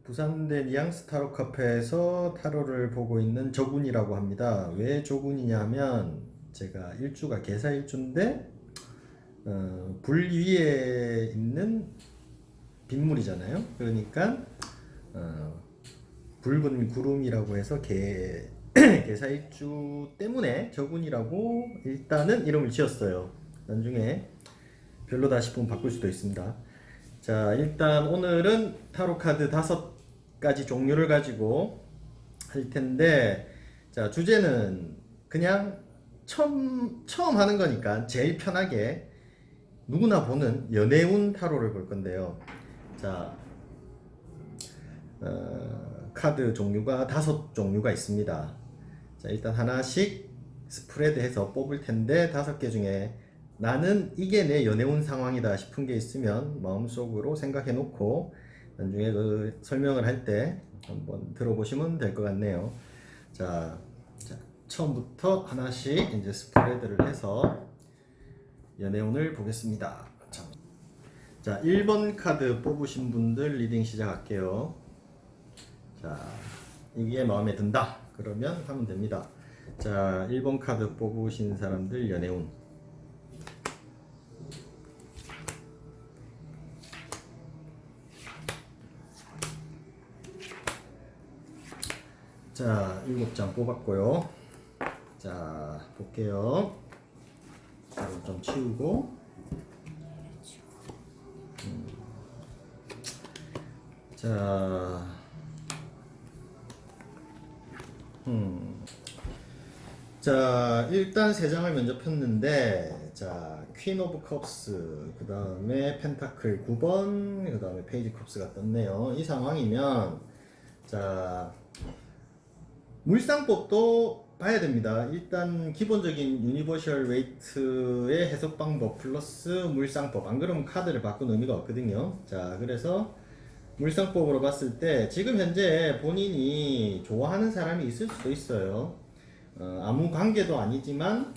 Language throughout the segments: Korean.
부산대 뉘앙스 타로 카페에서 타로를 보고 있는 조군이라고 합니다. 왜 조군이냐 하면 제가 일주가 개사일주인데 불 위에 있는 빗물이잖아요. 그러니까 붉은 구름이라고 해서 개사일주 때문에 조군이라고 일단은 이름을 지었어요. 나중에 별로다 싶으면 바꿀 수도 있습니다. 자, 일단 오늘은 타로 카드 5가지 종류를 가지고 할 텐데, 자, 주제는 그냥 처음 하는 거니까 제일 편하게 누구나 보는 연애운 타로를 볼 건데요. 자, 카드 종류가 5종류가 있습니다. 자, 일단 하나씩 스프레드해서 뽑을 텐데 5개 중에 나는 이게 내 연애운 상황이다 싶은 게 있으면 마음속으로 생각해 놓고 나중에 그 설명을 할 때 한번 들어보시면 될 것 같네요. 자, 처음부터 하나씩 이제 스프레드를 해서 연애운을 보겠습니다. 자, 1번 카드 뽑으신 분들 리딩 시작할게요. 자, 이게 마음에 든다 그러면 하면 됩니다. 자, 1번 카드 뽑으신 사람들 연애운. 자, 7장 뽑았고요. 자, 볼게요. 가루 좀 치우고. 자, 자, 일단 3장을 먼저 폈는데, 자, 퀸 오브 컵스, 그 다음에 펜타클 9번, 그 다음에 페이지 컵스가 떴네요. 이 상황이면, 자, 물상법도 봐야 됩니다. 일단 기본적인 유니버셜 웨이트의 해석 방법 플러스 물상법. 안 그러면 카드를 바꾼 의미가 없거든요. 자, 그래서 물상법으로 봤을 때 지금 현재 본인이 좋아하는 사람이 있을 수도 있어요. 아무 관계도 아니지만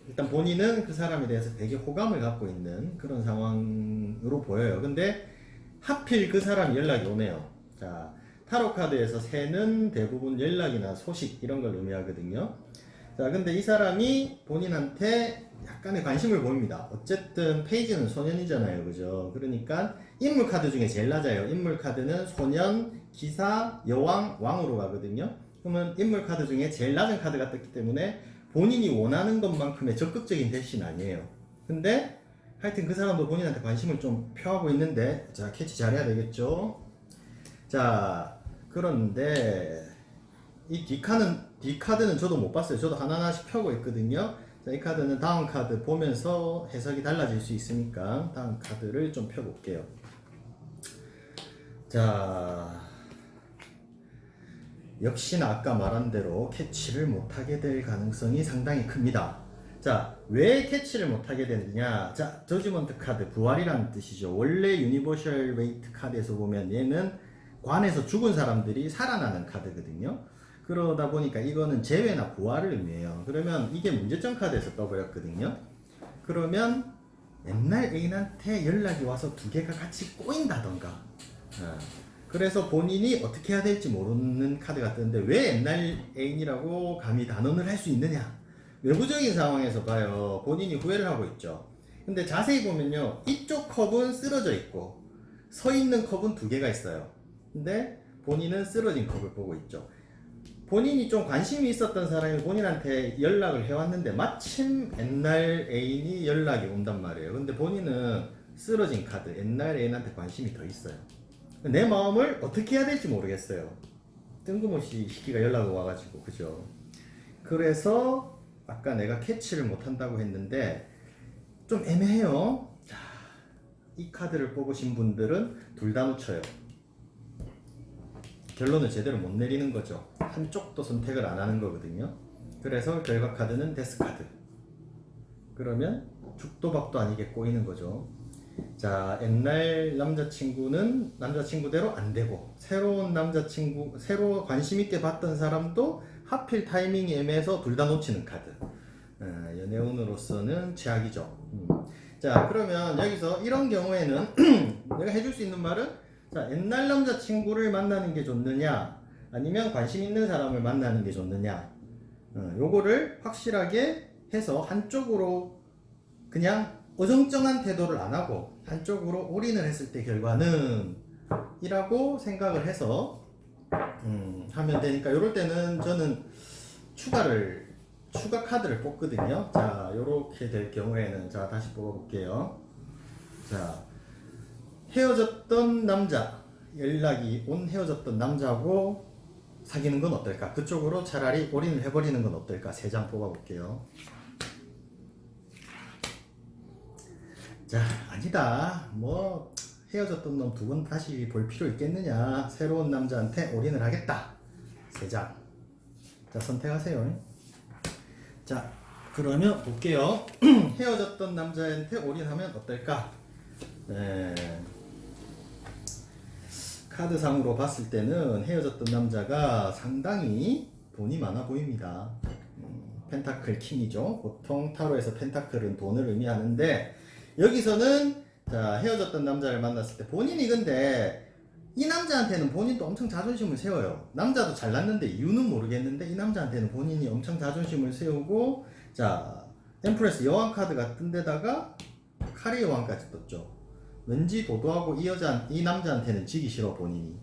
일단 본인은 그 사람에 대해서 되게 호감을 갖고 있는 그런 상황으로 보여요. 근데 하필 그 사람이 연락이 오네요. 자, 타로 카드에서 새는 대부분 연락이나 소식 이런 걸 의미하거든요. 자, 근데 이 사람이 본인한테 약간의 관심을 보입니다. 어쨌든 페이지는 소년이잖아요, 그죠? 그러니까 인물 카드 중에 제일 낮아요. 인물 카드는 소년, 기사, 여왕, 왕으로 가거든요. 그러면 인물 카드 중에 제일 낮은 카드가 떴기 때문에 본인이 원하는 것만큼의 적극적인 대시는 아니에요. 근데 하여튼 그 사람도 본인한테 관심을 좀 표하고 있는데, 자, 캐치 잘해야 되겠죠? 자, 그런데 이 D카드는 저도 못 봤어요. 저도 하나하나씩 펴고 있거든요. 자, 이 카드는 다음 카드 보면서 해석이 달라질 수 있으니까 다음 카드를 좀 펴볼게요. 자, 역시나 아까 말한 대로 캐치를 못하게 될 가능성이 상당히 큽니다. 자, 왜 캐치를 못하게 되느냐? 자, 저지먼트 카드, 부활이라는 뜻이죠. 원래 유니버셜 웨이트 카드에서 보면 얘는 관에서 죽은 사람들이 살아나는 카드거든요. 그러다 보니까 이거는 재회나 부활을 의미해요. 그러면 이게 문제점 카드에서 떠버렸거든요. 그러면 옛날 애인한테 연락이 와서 2개가 같이 꼬인다던가, 그래서 본인이 어떻게 해야 될지 모르는 카드가 뜨는데 왜 옛날 애인이라고 감히 단언을 할 수 있느냐? 외부적인 상황에서 봐요. 본인이 후회를 하고 있죠. 근데 자세히 보면요, 이쪽 컵은 쓰러져 있고 서 있는 컵은 2개가 있어요. 근데 본인은 쓰러진 컵을 보고 있죠. 본인이 좀 관심이 있었던 사람이 본인한테 연락을 해왔는데 마침 옛날 애인이 연락이 온단 말이에요. 근데 본인은 쓰러진 카드, 옛날 애인한테 관심이 더 있어요. 내 마음을 어떻게 해야 될지 모르겠어요. 뜬금없이 시기가 연락이 와가지고, 그죠? 그래서 아까 내가 캐치를 못한다고 했는데 좀 애매해요. 자, 이 카드를 뽑으신 분들은 둘 다 놓쳐요. 결론을 제대로 못 내리는 거죠. 한쪽도 선택을 안 하는 거거든요. 그래서 결과 카드는 데스 카드. 그러면 죽도 밥도 아니게 꼬이는 거죠. 자, 옛날 남자친구는 남자친구대로 안 되고, 새로운 남자친구, 새로 관심 있게 봤던 사람도 하필 타이밍이 애매해서 둘 다 놓치는 카드. 연애운으로서는 최악이죠. 자, 그러면 여기서 이런 경우에는 내가 해줄 수 있는 말은, 자, 옛날 남자친구를 만나는 게 좋느냐, 아니면 관심 있는 사람을 만나는 게 좋느냐, 요거를 확실하게 해서 한쪽으로 그냥 어정쩡한 태도를 안 하고 한쪽으로 올인을 했을 때 결과는 이라고 생각을 해서 하면 되니까, 요럴 때는 저는 추가 카드를 뽑거든요. 자, 요렇게 될 경우에는, 자, 다시 뽑아볼게요. 자, 헤어졌던 남자, 연락이 온 헤어졌던 남자하고 사귀는 건 어떨까? 그쪽으로 차라리 올인을 해버리는 건 어떨까? 3장 뽑아볼게요. 자, 아니다. 뭐 헤어졌던 놈 2번 다시 볼 필요 있겠느냐? 새로운 남자한테 올인을 하겠다. 3장. 자, 선택하세요. 자, 그러면 볼게요. 헤어졌던 남자한테 올인하면 어떨까? 네. 카드상으로 봤을 때는 헤어졌던 남자가 상당히 돈이 많아 보입니다. 펜타클 킹이죠. 보통 타로에서 펜타클은 돈을 의미하는데, 여기서는 자, 헤어졌던 남자를 만났을 때 본인이, 근데 이 남자한테는 본인도 엄청 자존심을 세워요. 남자도 잘났는데 이유는 모르겠는데 이 남자한테는 본인이 엄청 자존심을 세우고, 자, 엠프레스 여왕 카드가 뜬 데다가 카리 여왕까지 떴죠. 왠지 도도하고 이 남자한테는 지기 싫어, 본인이.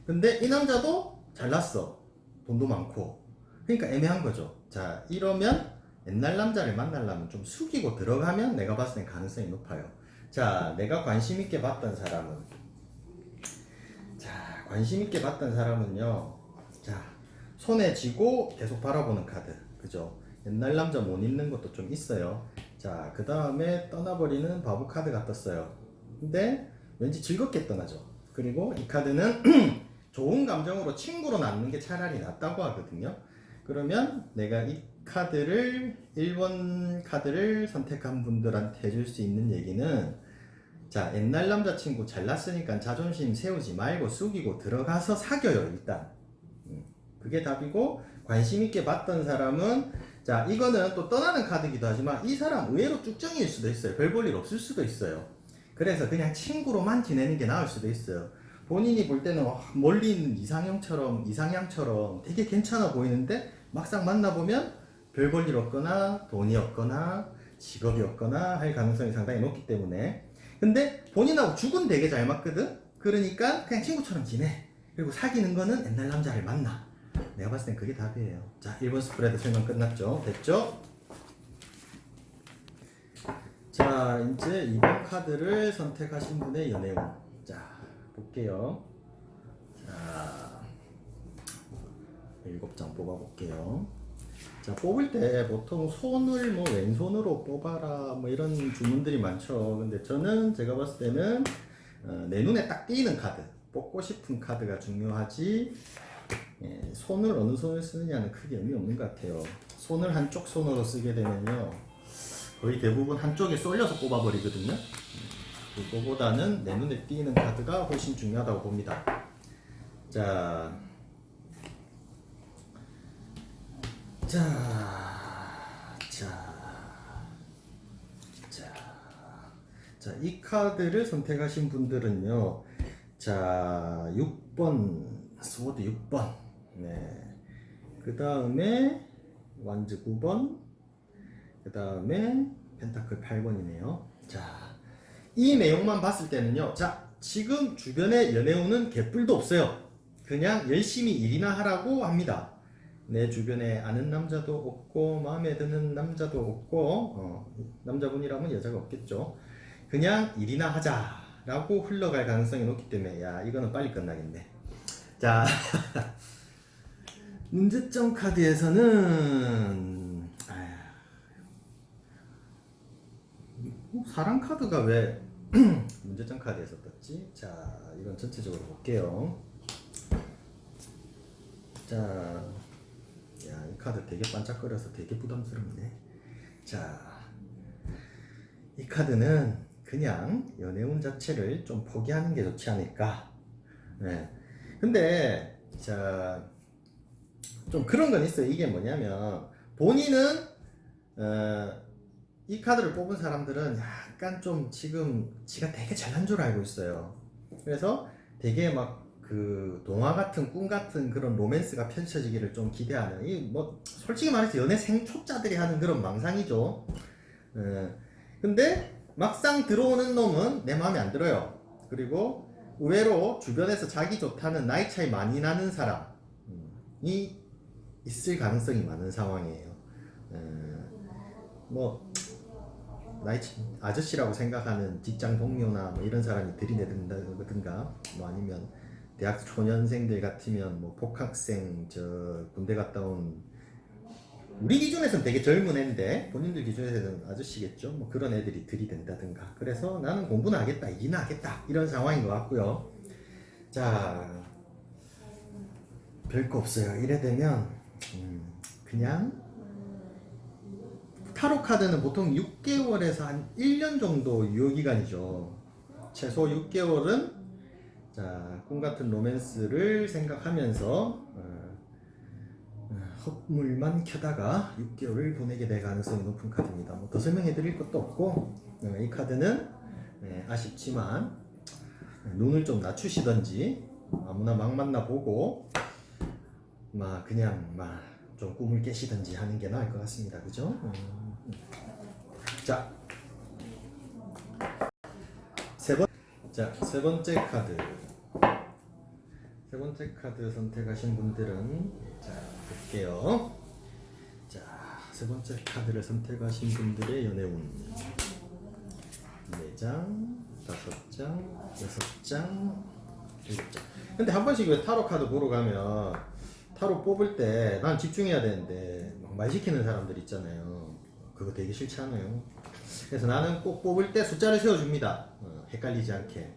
근데 이 남자도 잘났어. 돈도 많고. 그러니까 애매한 거죠. 자, 이러면 옛날 남자를 만나려면 좀 숙이고 들어가면 내가 봤을 땐 가능성이 높아요. 자, 내가 관심 있게 봤던 사람은, 자, 관심 있게 봤던 사람은요, 자, 손에 쥐고 계속 바라보는 카드. 그죠? 옛날 남자 못 잊는 것도 좀 있어요. 자, 그 다음에 떠나버리는 바보 카드가 떴어요. 근데 왠지 즐겁게 떠나죠. 그리고 이 카드는 좋은 감정으로 친구로 남는 게 차라리 낫다고 하거든요. 그러면 내가 이 카드를 1번 카드를 선택한 분들한테 해줄 수 있는 얘기는, 자, 옛날 남자친구 잘났으니까 자존심 세우지 말고 숙이고 들어가서 사겨요. 일단 그게 답이고, 관심 있게 봤던 사람은, 자, 이거는 또 떠나는 카드이기도 하지만 이 사람 의외로 쭉정이일 수도 있어요. 별 볼 일 없을 수도 있어요. 그래서 그냥 친구로만 지내는 게 나을 수도 있어요. 본인이 볼 때는 멀리 있는 이상형처럼 되게 괜찮아 보이는데 막상 만나보면 별 볼 일 없거나 돈이 없거나 직업이 없거나 할 가능성이 상당히 높기 때문에. 근데 본인하고 죽은 되게 잘 맞거든? 그러니까 그냥 친구처럼 지내. 그리고 사귀는 거는 옛날 남자를 만나. 내가 봤을 땐 그게 답이에요. 자, 1번 스프레드 설명 끝났죠? 됐죠? 자, 이제 2번 카드를 선택하신 분의 연애운. 자, 볼게요. 자, 7장 뽑아볼게요. 자, 뽑을 때 보통 손을 뭐 왼손으로 뽑아라 뭐 이런 주문들이 많죠. 근데 저는 제가 봤을 때는 내 눈에 딱 띄는 카드, 뽑고 싶은 카드가 중요하지, 손을 어느 손을 쓰느냐는 크게 의미 없는 것 같아요. 손을 한쪽 손으로 쓰게 되면요, 거의 대부분 한쪽에 쏠려서 뽑아버리거든요. 그거보다는 내 눈에 띄는 카드가 훨씬 중요하다고 봅니다. 자, 이 카드를 선택하신 분들은요, 자, 6번, 소드 6번, 네. 그 다음에 완즈 9번, 그 다음에 펜타클 8번이네요. 자, 이 내용만 봤을 때는요, 자, 지금 주변에 연애운은 개뿔도 없어요. 그냥 열심히 일이나 하라고 합니다. 내 주변에 아는 남자도 없고 마음에 드는 남자도 없고, 남자분이라면 여자가 없겠죠. 그냥 일이나 하자라고 흘러갈 가능성이 높기 때문에, 야, 이거는 빨리 끝나겠네. 자, 문제점 카드에서는 사랑 카드가 왜 문제점 카드에서 떴지? 자, 이건 전체적으로 볼게요. 자, 야, 이 카드 되게 반짝거려서 되게 부담스럽네. 자, 이 카드는 그냥 연애운 자체를 좀 포기하는 게 좋지 않을까. 네. 근데 자, 좀 그런 건 있어요. 이게 뭐냐면, 본인은 이 카드를 뽑은 사람들은 약간 좀 지금 지가 되게 잘난 줄 알고 있어요. 그래서 되게 막 그 동화 같은 꿈 같은 그런 로맨스가 펼쳐지기를 좀 기대하는, 이 뭐 솔직히 말해서 연애 생초자들이 하는 그런 망상이죠. 근데 막상 들어오는 놈은 내 마음에 안 들어요. 그리고 의외로 주변에서 자기 좋다는 나이 차이 많이 나는 사람이 있을 가능성이 많은 상황이에요. 뭐 나이 아저씨라고 생각하는 직장 동료나 뭐 이런 사람이 들이대든가, 뭐 아니면 대학 초년생들 같으면 뭐 복학생, 저 군대 갔다 온, 우리 기준에서는 되게 젊은 애인데 본인들 기준에서는 아저씨겠죠. 뭐 그런 애들이 들이댄다든가. 그래서 나는 공부는 하겠다, 일은 하겠다, 이런 상황인 것 같고요. 자, 별거 없어요. 이래 되면 그냥 타로 카드는 보통 6개월에서 한 1년 정도 유효기간이죠. 최소 6개월은 자, 꿈같은 로맨스를 생각하면서 헛물만 켜다가 6개월을 보내게 될 가능성이 높은 카드입니다. 뭐 더 설명해 드릴 것도 없고, 이 카드는 아쉽지만 눈을 좀 낮추시던지 아무나 막 만나보고 막 그냥 막 좀 꿈을 깨시든지 하는 게 나을 것 같습니다. 그죠? 자, 세 번째 카드. 세 번째 카드 선택하신 분들은 자, 볼게요. 자, 세 번째 카드를 선택하신 분들의 연애운 4장, 5장, 6장, 7장. 근데 한 번씩 왜 타로 카드 보러 가면 타로 뽑을 때 난 집중해야 되는데 막 말 시키는 사람들 있잖아요. 그거 되게 싫지 않아요? 그래서 나는 꼭 뽑을 때 숫자를 세워줍니다. 헷갈리지 않게.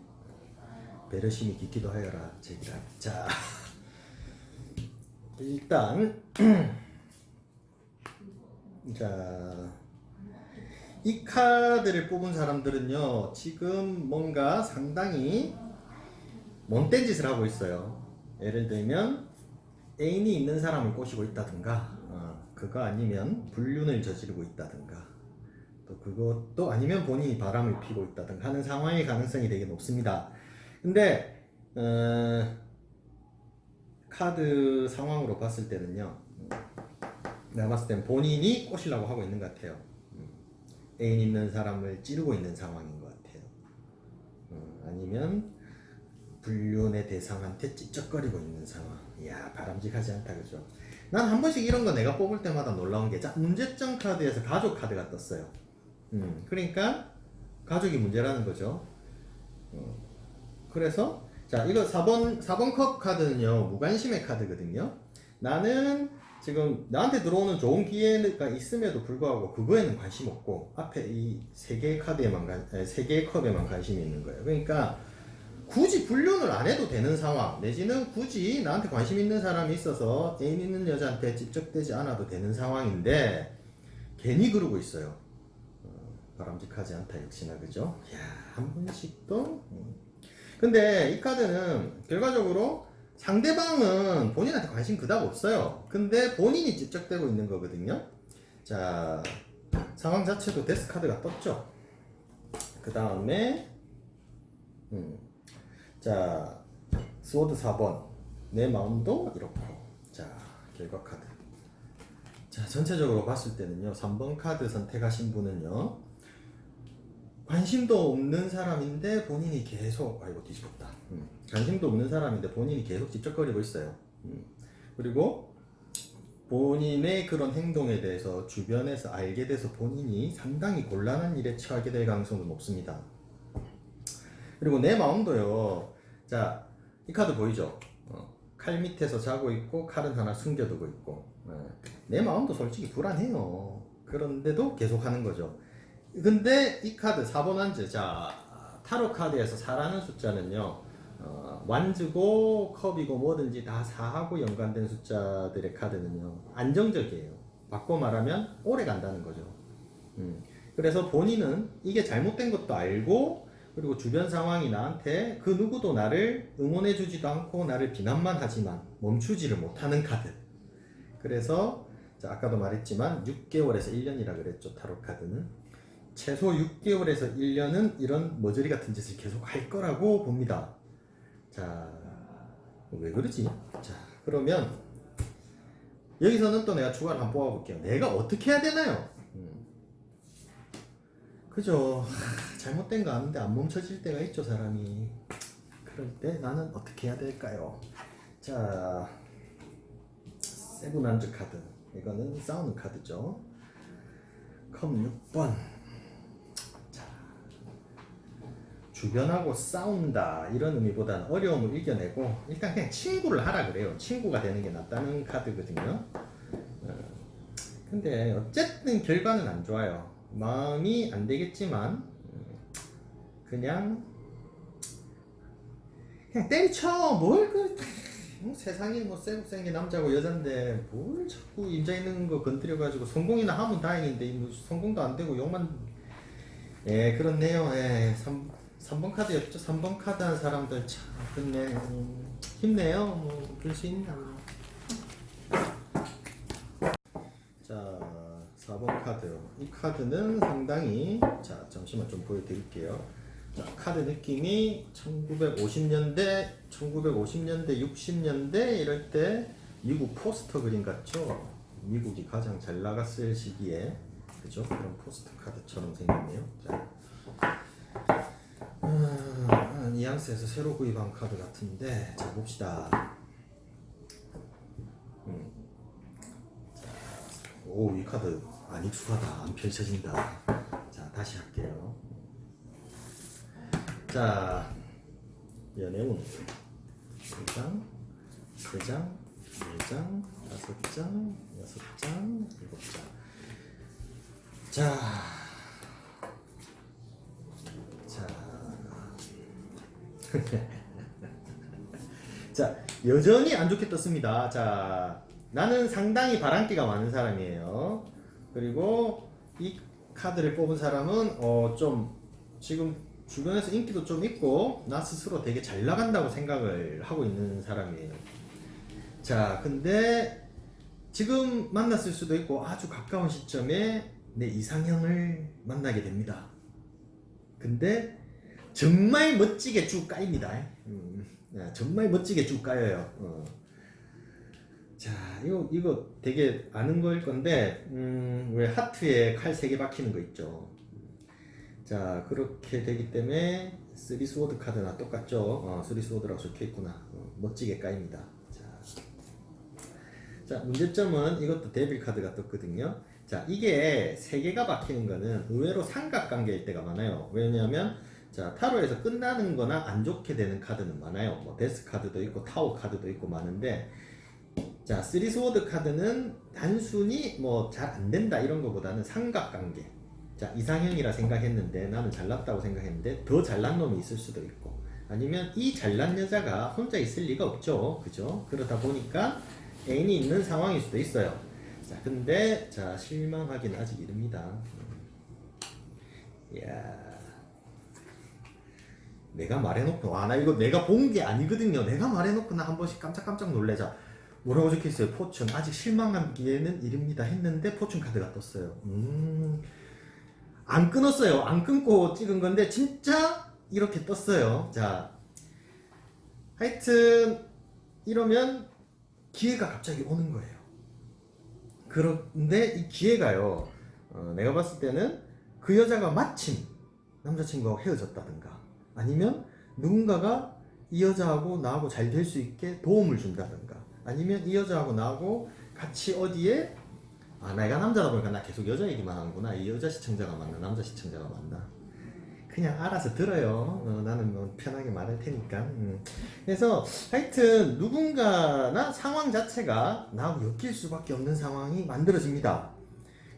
배려심이 깊기도 하여라, 제기라. 자, 일단 자, 이 카드를 뽑은 사람들은요, 지금 뭔가 상당히 못된 짓을 하고 있어요. 예를 들면 애인이 있는 사람을 꼬시고 있다든가, 그거 아니면 불륜을 저지르고 있다든가, 또 그것도 아니면 본인이 바람을 피고 있다든가 하는 상황의 가능성이 되게 높습니다. 근데 카드 상황으로 봤을 때는요, 내가 봤을 땐 본인이 꼬시려고 하고 있는 것 같아요. 애인 있는 사람을 찌르고 있는 상황인 것 같아요. 아니면 불륜의 대상한테 찝쩍거리고 있는 상황. 이야, 바람직하지 않다, 그죠? 난 한 번씩 이런 거 내가 뽑을 때마다 놀라운 게, 자, 문제점 카드에서 가족 카드가 떴어요. 그러니까 가족이 문제라는 거죠. 그래서 자, 이거 4번 컵 카드는요, 무관심의 카드거든요. 나는 지금 나한테 들어오는 좋은 기회가 있음에도 불구하고 그거에는 관심 없고 앞에 이 세 개의 세 개의 컵에만 관심이 있는 거예요. 그러니까 굳이 불륜을 안 해도 되는 상황, 내지는 굳이 나한테 관심 있는 사람이 있어서 애인 있는 여자한테 집적되지 않아도 되는 상황인데 괜히 그러고 있어요. 바람직하지 않다, 역시나. 그죠? 야, 한 번씩 또. 근데 이 카드는 결과적으로 상대방은 본인한테 관심 그닥 없어요. 근데 본인이 집적되고 있는 거거든요. 자, 상황 자체도 데스 카드가 떴죠. 그 다음에 자, 스워드 4번, 내 마음도 이렇고. 자, 결과 카드. 자, 전체적으로 봤을 때는요, 3번 카드 선택하신 분은요, 관심도 없는 사람인데 본인이 계속, 아이고 뒤집었다. 관심도 없는 사람인데 본인이 계속 집적거리고 있어요. 그리고 본인의 그런 행동에 대해서 주변에서 알게 돼서 본인이 상당히 곤란한 일에 처하게 될 가능성도 높습니다. 그리고 내 마음도요. 자, 이 카드 보이죠? 칼 밑에서 자고 있고 칼은 하나 숨겨두고 있고. 내 마음도 솔직히 불안해요. 그런데도 계속 하는 거죠. 근데 이 카드 4번 완즈, 자, 타로 카드에서 4라는 숫자는요, 완즈고 컵이고 뭐든지 다 4하고 연관된 숫자들의 카드는요, 안정적이에요. 바꿔 말하면 오래 간다는 거죠. 그래서 본인은 이게 잘못된 것도 알고, 그리고 주변 상황이 나한테 그 누구도 나를 응원해주지도 않고 나를 비난만 하지만 멈추지를 못하는 카드. 그래서 자, 아까도 말했지만 6개월에서 1년이라 그랬죠, 타로 카드는. 최소 6개월에서 1년은 이런 머저리 같은 짓을 계속 할 거라고 봅니다. 자, 왜 그러지? 자, 그러면 여기서는 또 내가 추가를 한번 뽑아볼게요. 내가 어떻게 해야 되나요? 그죠? 잘못된 거 아는데 안 멈춰질 때가 있죠, 사람이. 그럴 때 나는 어떻게 해야 될까요? 자, 세븐 안주 카드. 이거는 싸우는 카드죠. 컵 6번. 자, 주변하고 싸운다 이런 의미보다는 어려움을 이겨내고 일단 그냥 친구를 하라 그래요. 친구가 되는 게 낫다는 카드거든요. 근데 어쨌든 결과는 안 좋아요. 마음이 안 되겠지만 그냥 때리쳐. 세상에 뭐 쎄국생긴 남자고 여잔데 뭘 자꾸 임자 있는 거 건드려가지고 성공이나 하면 다행인데 뭐 성공도 안 되고 욕만. 예, 그렇네요. 예, 3번 카드였죠. 3번 카드 한 사람들 참 근데 힘내요. 뭐 그럴 수 있나. 자, 4번 카드. 이 카드는 상당히, 자, 잠시만 좀 보여드릴게요. 자, 카드 느낌이 1950년대, 60년대 이럴 때 미국 포스터 그림 같죠? 미국이 가장 잘 나갔을 시기에, 그죠? 그런 포스터 카드처럼 생겼네요. 자, 뉘앙스에서 새로 구입한 카드 같은데, 자, 봅시다. 오, 이 카드 안 익숙하다. 안 펼쳐진다. 자, 다시 할게요. 자, 연애운 2장, 3장, 4장, 5장, 6장, 7장. 자, 자, 여전히 안 좋게 떴습니다. 자, 나는 상당히 바람기가 많은 사람이에요. 그리고 이 카드를 뽑은 사람은 좀 지금 주변에서 인기도 좀 있고 나 스스로 되게 잘 나간다고 생각을 하고 있는 사람이에요. 자, 근데 지금 만났을 수도 있고 아주 가까운 시점에 내 이상형을 만나게 됩니다. 근데 정말 멋지게 쭉 까입니다. 정말 멋지게 쭉 까여요. 자, 이거 되게 아는 거일 건데, 왜 하트에 칼 3개 박히는 거 있죠. 자, 그렇게 되기 때문에 3스워드 카드나 똑같죠. 3스워드라고 적혀 있구나. 멋지게 까입니다. 자, 문제점은 이것도 데빌 카드가 떴거든요. 자, 이게 3개가 박히는 거는 의외로 삼각관계일 때가 많아요. 왜냐면 자, 타로에서 끝나는 거나 안 좋게 되는 카드는 많아요. 뭐 데스 카드도 있고 타워 카드도 있고 많은데, 자, 3스워드 카드는 단순히 뭐 잘 안 된다 이런 거보다는 삼각관계. 자, 이상형이라 생각했는데 나는 잘났다고 생각했는데 더 잘난 놈이 있을 수도 있고, 아니면 이 잘난 여자가 혼자 있을 리가 없죠. 그죠? 그러다 보니까 애인이 있는 상황일 수도 있어요. 자, 근데 자, 실망하긴 아직 이릅니다. 이야, 내가 말해놓고, 나 이거 내가 본 게 아니거든요. 내가 말해놓고 나 한 번씩 깜짝깜짝 놀래자. 뭐라고 적혀있어요? 포춘. 아직 실망하기에는 이릅니다 했는데 포춘 카드가 떴어요. 안 끊었어요. 안 끊고 찍은 건데 진짜 이렇게 떴어요. 자, 하여튼 이러면 기회가 갑자기 오는 거예요. 그런데 이 기회가요, 내가 봤을 때는 그 여자가 마침 남자친구하고 헤어졌다든가, 아니면 누군가가 이 여자하고 나하고 잘 될 수 있게 도움을 준다든가, 아니면 이 여자하고 나하고 같이 어디에, 내가 남자다 보니까 나 계속 여자 얘기만 하는구나. 이 여자 시청자가 맞나 남자 시청자가 맞나, 그냥 알아서 들어요. 나는 뭐 편하게 말할 테니까. 그래서 하여튼 누군가나 상황 자체가 나하고 엮일 수밖에 없는 상황이 만들어집니다.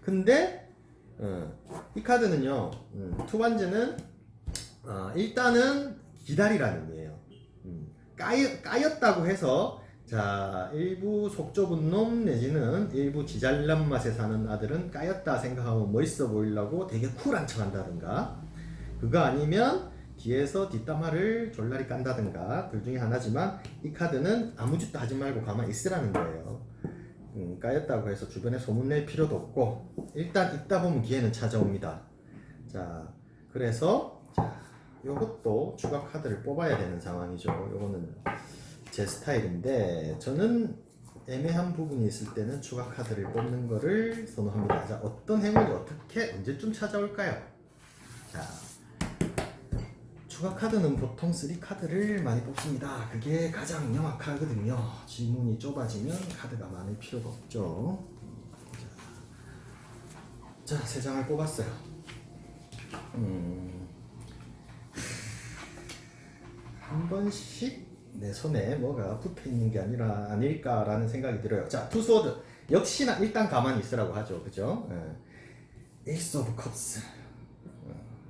근데 이 카드는요, 투반지는 일단은 기다리라는 의미예요. 까였다고 해서, 자, 일부 속 좁은 놈 내지는 일부 지잘난 맛에 사는 아들은 까였다 생각하고 멋있어 보이려고 되게 쿨한 척 한다든가, 그거 아니면 뒤에서 뒷담화를 졸라리 깐다든가, 둘 중에 하나지만 이 카드는 아무 짓도 하지 말고 가만히 있으라는 거예요. 까였다고 해서 주변에 소문낼 필요도 없고 일단 있다 보면 기회는 찾아옵니다. 자, 그래서 자, 요것도 추가 카드를 뽑아야 되는 상황이죠. 요거는 제 스타일인데 저는 애매한 부분이 있을 때는 추가 카드를 뽑는 거를 선호합니다. 자, 어떤 행운이 어떻게 언제쯤 찾아올까요? 자, 추가 카드는 보통 3카드를 많이 뽑습니다. 그게 가장 명확하거든요. 지문이 좁아지면 카드가 많을 필요가 없죠. 자, 3장을 뽑았어요. 한 번씩 내 손에 뭐가 붙어 있는 게 아닐까라는 생각이 들어요. 자, 투스워드 역시나 일단 가만히 있으라고 하죠, 그죠? 에이스 오브 컵스.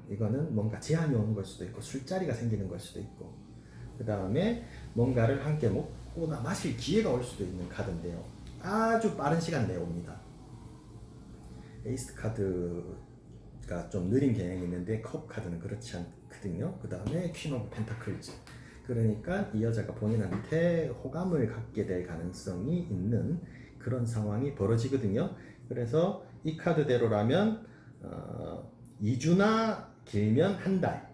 이거는 뭔가 제한이 오는 걸 수도 있고 술자리가 생기는 걸 수도 있고, 그 다음에 뭔가를 함께 먹거나 마실 기회가 올 수도 있는 카드인데요. 아주 빠른 시간 내에 옵니다. 에이스 카드가 좀 느린 경향이 있는데 컵 카드는 그렇지 않거든요. 그 다음에 퀸 오브 펜타클즈. 그러니까 이 여자가 본인한테 호감을 갖게 될 가능성이 있는 그런 상황이 벌어지거든요. 그래서 이 카드대로라면 2주나 길면 한 달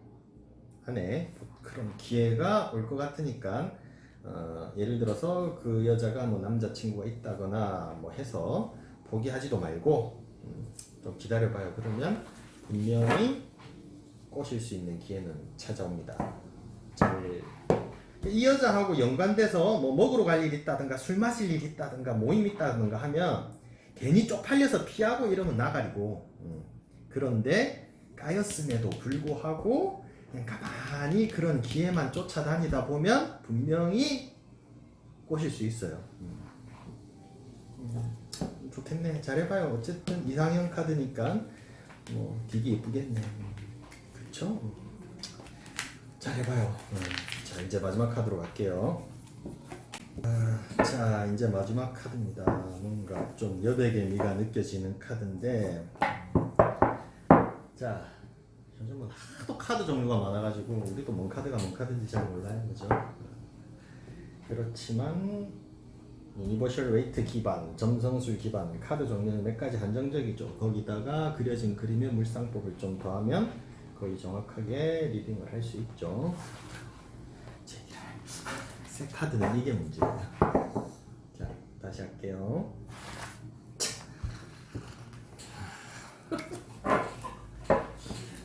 안에 그런 기회가 올 것 같으니까 예를 들어서 그 여자가 뭐 남자친구가 있다거나 뭐 해서 포기하지도 말고 좀 기다려봐요. 그러면 분명히 꼬실 수 있는 기회는 찾아옵니다. 이 여자하고 연관돼서 뭐 먹으러 갈 일 있다든가 술 마실 일 있다든가 모임 있다든가 하면 괜히 쪽팔려서 피하고 이러면 나가리고, 그런데 까였음에도 불구하고 그냥 가만히 그런 기회만 쫓아다니다 보면 분명히 꼬실 수 있어요. 좋겠네. 잘해봐요. 어쨌든 이상형 카드니까 뭐 되게 이쁘겠네. 그쵸? 잘해봐요. 자, 이제 마지막 카드로 갈게요. 자, 이제 마지막 카드입니다. 뭔가 좀 여백의 미가 느껴지는 카드인데, 자, 요즘은 하도 카드 종류가 많아가지고 우리도 뭔 카드가 뭔 카드인지 잘 몰라요, 그죠? 그렇지만 유니버셜 웨이트 기반, 점성술 기반 카드 종류는 몇 가지 한정적이죠. 거기다가 그려진 그림의 물상법을 좀 더하면 거의 정확하게 리딩을 할 수 있죠. 새 카드는 이게 문제예요. 자, 다시 할게요.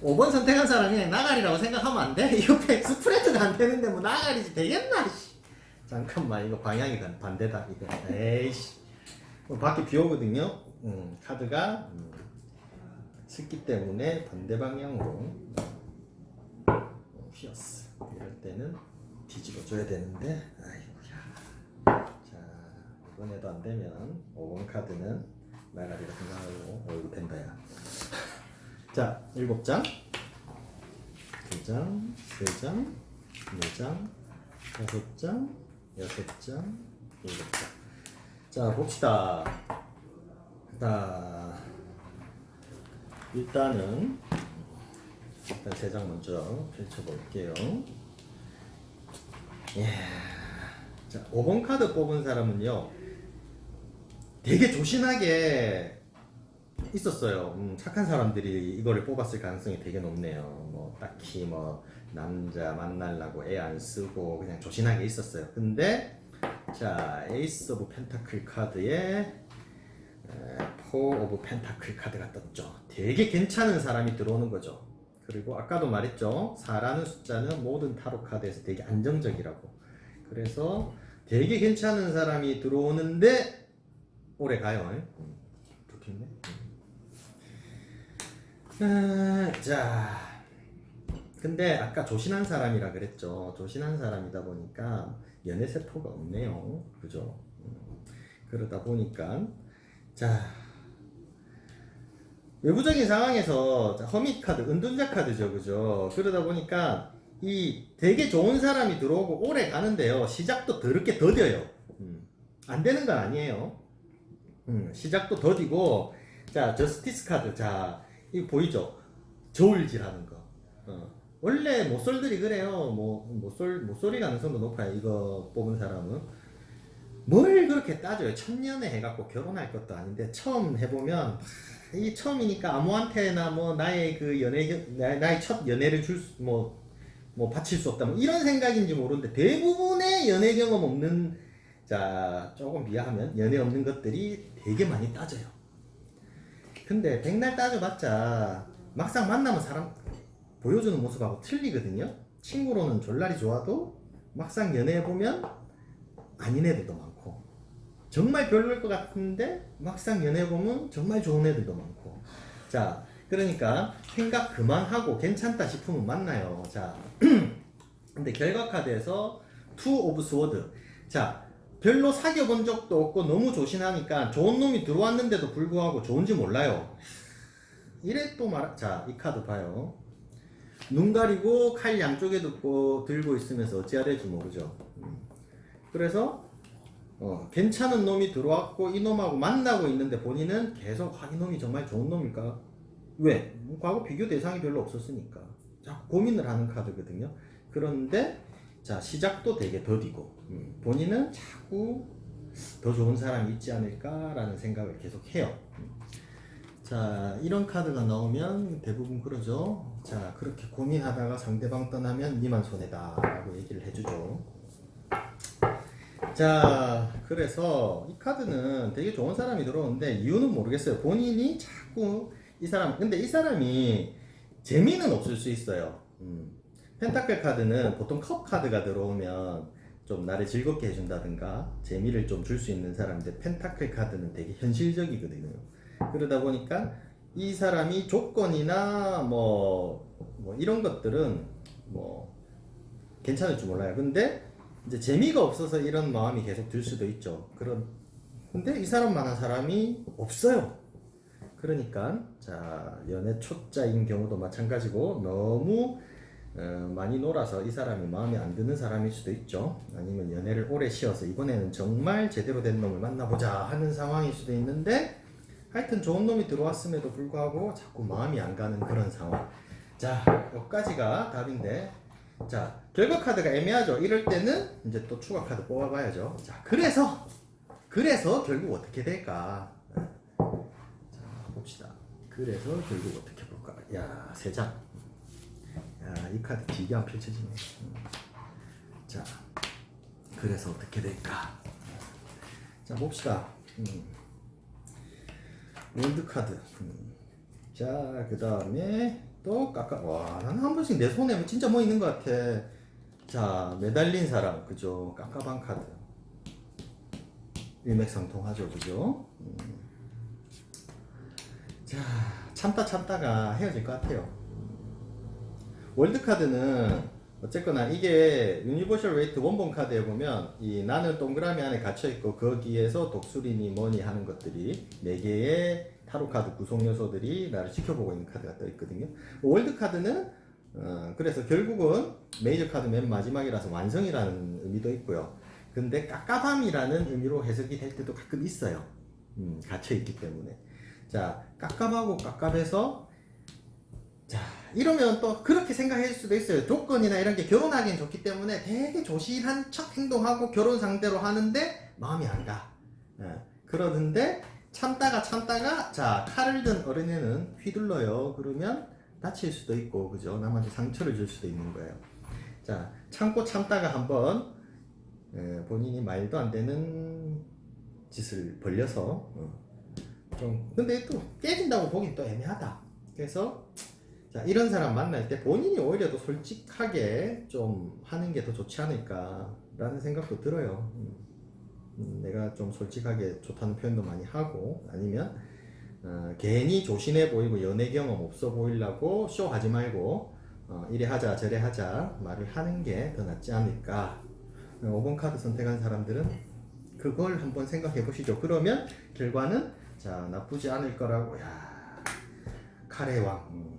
5번 선택한 사람이 그냥 나가리라고 생각하면 안 돼? 이거 스프레드가 안 되는데 뭐 나가리지 되겠나? 잠깐만, 이거 방향이 반대다. 이거 에이씨, 밖에 비 오거든요. 카드가 습기 때문에 반대 방향으로 휘었어. 이럴 때는 뒤집어 줘야 되는데, 아이고야. 자, 이번에도 안 되면 5번 카드는 나가리라 생각하고, 이거 된다야. 자, 7장, 2장, 3장, 4장, 5장, 6장, 7장. 자, 봅시다. 자, 일단 3장 먼저 펼쳐볼게요. 예. 자, 5번 카드 뽑은 사람은요, 되게 조신하게 있었어요. 착한 사람들이 이거를 뽑았을 가능성이 되게 높네요. 뭐 딱히 뭐 남자 만나려고 애 안 쓰고 그냥 조신하게 있었어요. 근데 자, 에이스 오브 펜타클 카드에 포 오브 펜타클 카드가 떴죠. 되게 괜찮은 사람이 들어오는 거죠. 그리고 아까도 말했죠. 4라는 숫자는 모든 타로 카드에서 되게 안정적이라고. 그래서 되게 괜찮은 사람이 들어오는데 오래 가요. 좋겠네. 자, 근데 아까 조신한 사람이라 그랬죠. 조신한 사람이다 보니까 연애 세포가 없네요. 그죠? 그러다 보니까 자, 외부적인 상황에서 허밋 카드, 은둔자 카드죠. 그죠? 그러다 보니까 이 되게 좋은 사람이 들어오고 오래 가는데요. 시작도 더럽게 더뎌요. 안 되는 건 아니에요. 시작도 더디고, 자, 저스티스 카드. 자, 이거 보이죠? 저울질하는 거. 원래 모쏠들이 그래요. 뭐 모쏠이 가능성도 높아요. 이거 뽑은 사람은 뭘 그렇게 따져요. 첫연애 해갖고 결혼할 것도 아닌데 처음 해보면 이 처음이니까 아무한테나 뭐 나의 그 연애 나의 첫 연애를 뭐 뭐 바칠 수 없다 뭐 이런 생각인지 모르는데 대부분의 연애 경험 없는 자 조금 비하하면 연애 없는 것들이 되게 많이 따져요. 근데 백날 따져봤자 막상 만나면 사람 보여주는 모습하고 틀리거든요. 친구로는 졸라리 좋아도 막상 연애해보면 아닌 애들도 많고 정말 별로일 것 같은데 막상 연애해보면 정말 좋은 애들도 많고 자 그러니까 생각 그만하고 괜찮다 싶으면 만나요. 자 근데 결과 카드에서 투 오브 스워드 자 별로 사귀어 본 적도 없고 너무 조신하니까 좋은 놈이 들어왔는데도 불구하고 좋은지 몰라요. 이래 또 자 이 카드 봐요. 눈 가리고 칼 양쪽에 들고 있으면서 어찌해야 될지 모르죠. 그래서 괜찮은 놈이 들어왔고 이 놈하고 만나고 있는데 본인은 계속 이 놈이 정말 좋은 놈일까? 왜? 과거 비교 대상이 별로 없었으니까 자꾸 고민을 하는 카드거든요. 그런데 자 시작도 되게 더디고 본인은 자꾸 더 좋은 사람이 있지 않을까라는 생각을 계속 해요. 자 이런 카드가 나오면 대부분 그러죠. 자 그렇게 고민하다가 상대방 떠나면 니만 손해다 라고 얘기를 해주죠. 자 그래서 이 카드는 되게 좋은 사람이 들어오는데 이유는 모르겠어요. 본인이 자꾸 이 사람 근데 이 사람이 재미는 없을 수 있어요. 펜타클 카드는 보통 컵 카드가 들어오면 좀 나를 즐겁게 해준다든가 재미를 좀 줄 수 있는 사람인데 펜타클 카드는 되게 현실적이거든요. 그러다 보니까 이 사람이 조건이나 뭐 이런 것들은 뭐 괜찮을 줄 몰라요. 근데 이제 재미가 없어서 이런 마음이 계속 들 수도 있죠. 근데 이 사람만한 사람이 없어요. 그러니까 자 연애 초짜인 경우도 마찬가지고 너무 많이 놀아서 이 사람이 마음에 안 드는 사람일 수도 있죠. 아니면 연애를 오래 쉬어서 이번에는 정말 제대로 된 놈을 만나보자 하는 상황일 수도 있는데 하여튼 좋은 놈이 들어왔음에도 불구하고 자꾸 마음이 안 가는 그런 상황. 자 여기까지가 답인데 자 결과 카드가 애매하죠. 이럴 때는 이제 또 추가 카드 뽑아봐야죠. 자 그래서 결국 어떻게 될까? 자 봅시다. 그래서 결국 어떻게 볼까? 야 3장. 야 이 카드 길게 안 펼쳐지네. 자 그래서 어떻게 될까? 자 봅시다. 월드 카드. 자 그 다음에 또 와 나는 한 번씩 내 손에 진짜 뭐 있는 것 같아. 자 매달린 사람 그죠. 깝깝한 카드 일맥상통하죠 그죠. 자 참다가 헤어질 것 같아요. 월드 카드는 어쨌거나 이게 유니버셜 웨이트 원본 카드에 보면 이 나는 동그라미 안에 갇혀있고 거기에서 독수리니 뭐니 하는 것들이 4개의 타로 카드 구성 요소들이 나를 지켜보고 있는 카드가 떠 있거든요. 월드 카드는 그래서 결국은 메이저 카드 맨 마지막이라서 완성이라는 의미도 있고요. 근데 깝깝함이라는 의미로 해석이 될 때도 가끔 있어요. 갇혀있기 때문에. 자 깝깝하고 깝깝해서 자 이러면 또 그렇게 생각할 수도 있어요. 조건이나 이런 게 결혼하기엔 좋기 때문에 되게 조신한 척 행동하고 결혼 상대로 하는데 마음이 안 가. 그러는데 참다가 자 칼을 든 어린애는 휘둘러요. 그러면 다칠 수도 있고 그죠. 남한테 상처를 줄 수도 있는 거예요. 자 참다가 한번 본인이 말도 안 되는 짓을 벌려서 좀 근데 또 깨진다고 보긴 또 애매하다. 그래서 자 이런 사람 만날 때 본인이 오히려 더 솔직하게 좀 하는 게 더 좋지 않을까 라는 생각도 들어요. 내가 좀 솔직하게 좋다는 표현도 많이 하고 아니면 괜히 조신해 보이고 연애 경험 없어 보이려고 쇼하지 말고 이래 하자 저래 하자 말을 하는 게 더 낫지 않을까. 5번 카드 선택한 사람들은 그걸 한번 생각해 보시죠. 그러면 결과는 자 나쁘지 않을 거라고. 야 칼의 왕.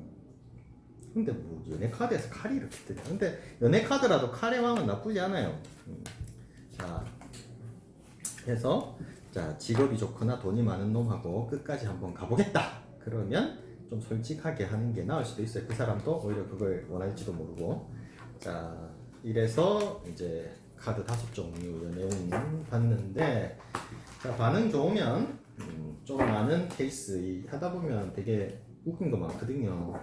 근데 뭐 연애 카드에서 칼이 이렇게 뜨냐. 근데 연애 카드라도 칼의 왕은 나쁘지 않아요. 자 해서 자 직업이 좋거나 돈이 많은 놈하고 끝까지 한번 가보겠다. 그러면 좀 솔직하게 하는 게 나을 수도 있어요. 그 사람도 오히려 그걸 원할지도 모르고. 자 이래서 이제 카드 5종류 연애운 봤는데 자 반응 좋으면 좀 많은 케이스 하다 보면 되게 웃긴 거 많거든요.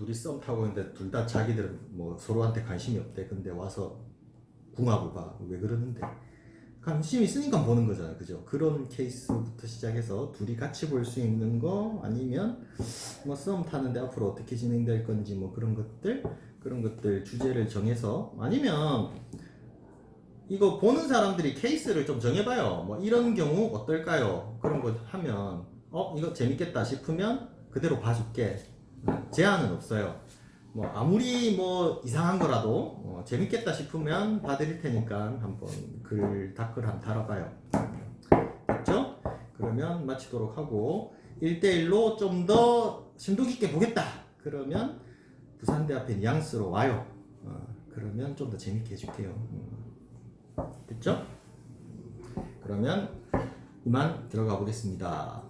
둘이 썸 타고 있는데 둘 다 자기들은 뭐 서로한테 관심이 없대. 근데 와서 궁합을 봐. 왜 그러는데? 관심 있으니까 보는 거잖아요. 그죠? 그런 케이스부터 시작해서 둘이 같이 볼 수 있는 거 아니면 뭐 썸 타는데 앞으로 어떻게 진행될 건지 뭐 그런 것들 주제를 정해서 아니면 이거 보는 사람들이 케이스를 좀 정해봐요. 뭐 이런 경우 어떨까요? 그런 거 하면 이거 재밌겠다 싶으면 그대로 봐줄게. 제한은 없어요. 뭐 아무리 뭐 이상한 거라도 재밌겠다 싶으면 봐드릴 테니까 한번 댓글 한번 달아봐요. 됐죠? 그러면 마치도록 하고 1대1로 좀 더 심도 깊게 보겠다. 그러면 부산대 앞에 뉘앙스로 와요. 그러면 좀 더 재밌게 해줄게요. 됐죠? 그러면 이만 들어가 보겠습니다.